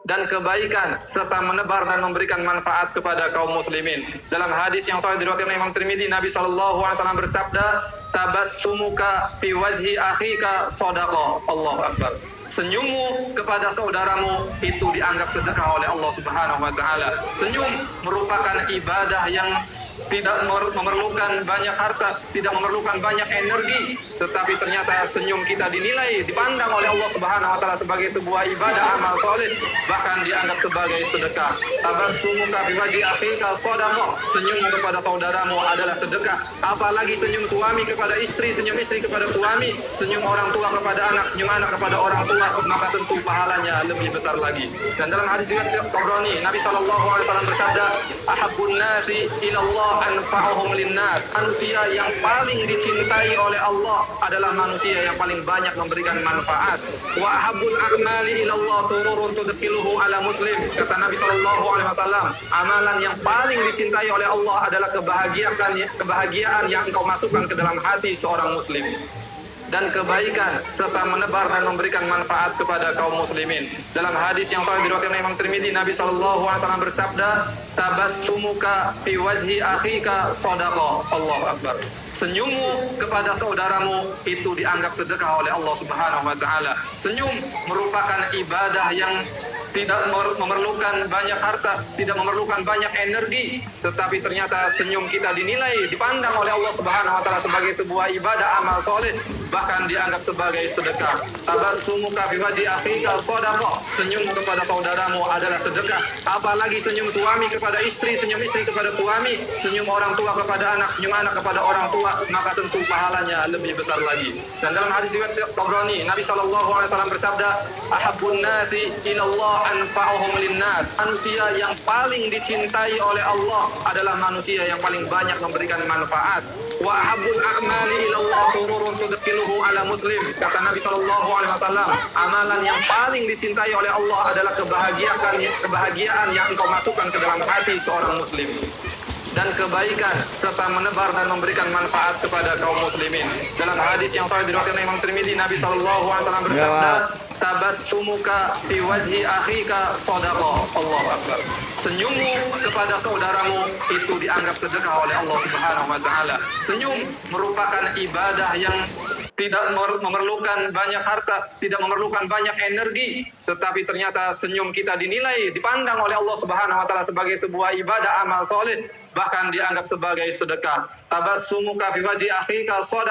dan kebaikan serta menebar dan memberikan manfaat kepada kaum muslimin. Dalam hadis yang sahih diriwayatkan oleh Imam Tirmidzi, Nabi SAW bersabda, tabassumuka fi wajhi akhika shadaqah. Allahu akbar. Senyummu kepada saudaramu itu dianggap sedekah oleh Allah Subhanahu wa taala. Senyum merupakan ibadah yang tidak memerlukan banyak harta, tidak memerlukan banyak energi, tetapi ternyata senyum kita dinilai, dipandang oleh Allah Subhanahu wa taala sebagai sebuah ibadah amal soleh, bahkan dianggap sebagai sedekah. Tabassumuka fi wajhi akhika shadaqah. Senyum kepada saudaramu adalah sedekah. Apalagi senyum suami kepada istri, senyum istri kepada suami, senyum orang tua kepada anak, senyum anak kepada orang tua, maka tentu pahalanya lebih besar lagi. Dan dalam hadis riwayat Tabrani, Nabi SAW bersabda, ahabbun nasi ilallah anfa'uhum linnas. Manusia yang paling dicintai oleh Allah adalah manusia yang paling banyak memberikan manfaat. Wa ahabbul a'mali ilallah sururun tudkhiluhu ala muslim. Kata Nabi SAW, amalan yang paling dicintai oleh Allah adalah kebahagiaan yang engkau masukkan ke dalam hati seorang muslim, dan kebaikan serta menebar dan memberikan manfaat kepada kaum muslimin. Dalam hadis yang sahih diriwayatkan oleh Imam Tirmidzi, Nabi SAW bersabda, tabassumuka fi wajhi akhika shadaqah. Allahu akbar. Senyummu kepada saudaramu itu dianggap sedekah oleh Allah Subhanahu wa taala. Senyum merupakan ibadah yang tidak memerlukan banyak harta, tidak memerlukan banyak energi, tetapi ternyata senyum kita dinilai, dipandang oleh Allah Subhanahu wa taala sebagai sebuah ibadah amal soleh, bahkan dianggap sebagai sedekah. Tabassumuka fi wajhi akhika shadaqah. Senyum kepada saudaramu adalah sedekah. Apalagi senyum suami kepada istri, senyum istri kepada suami, senyum orang tua kepada anak, senyum anak kepada orang tua, maka tentu pahalanya lebih besar lagi. Dan dalam hadis riwayat Tabrani, Nabi SAW bersabda, ahabbun nasi ilallah anfa'uhum linnas. Manusia yang paling dicintai oleh Allah adalah manusia yang paling banyak memberikan manfaat. Wa ahabbul a'mali ilallah sururun tudkhiluhu ala muslim. Kata Nabi SAW, amalan yang paling dicintai oleh Allah adalah kebahagiaan yang engkau masukkan ke dalam hati seorang muslim, dan kebaikan serta menebar dan memberikan manfaat kepada kaum muslimin. Dalam hadis yang sahih diriwayatkan oleh Imam Tirmidzi, Nabi SAW bersabda, tabassumuka fi wajhi akhika shadaqah. Allahu akbar. Senyummu kepada saudaramu itu dianggap sedekah oleh Allah Subhanahu wa taala. Senyum merupakan ibadah yang tidak memerlukan banyak harta, tidak memerlukan banyak energi, tetapi ternyata senyum kita dinilai, dipandang oleh Allah Subhanahu wa taala sebagai sebuah ibadah amal soleh, bahkan dianggap sebagai sedekah. Tabassumuka fi wajhi akhika shadaqah.